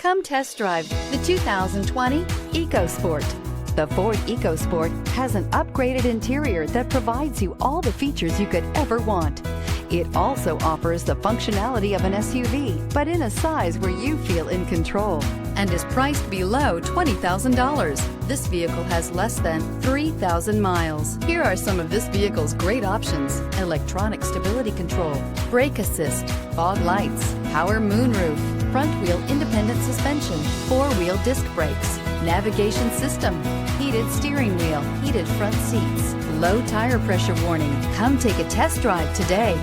Come test drive the 2020 EcoSport. The Ford EcoSport has an upgraded interior that provides you all the features you could ever want. It also offers the functionality of an SUV, but in a size where you feel in control, and is priced below $20,000. This vehicle has less than 3,000 miles. Here are some of this vehicle's great options: electronic stability control, brake assist, fog lights, power moonroof, front wheel independent suspension, four-wheel disc brakes, navigation system, heated steering wheel, heated front seats, low tire pressure warning. Come take a test drive today.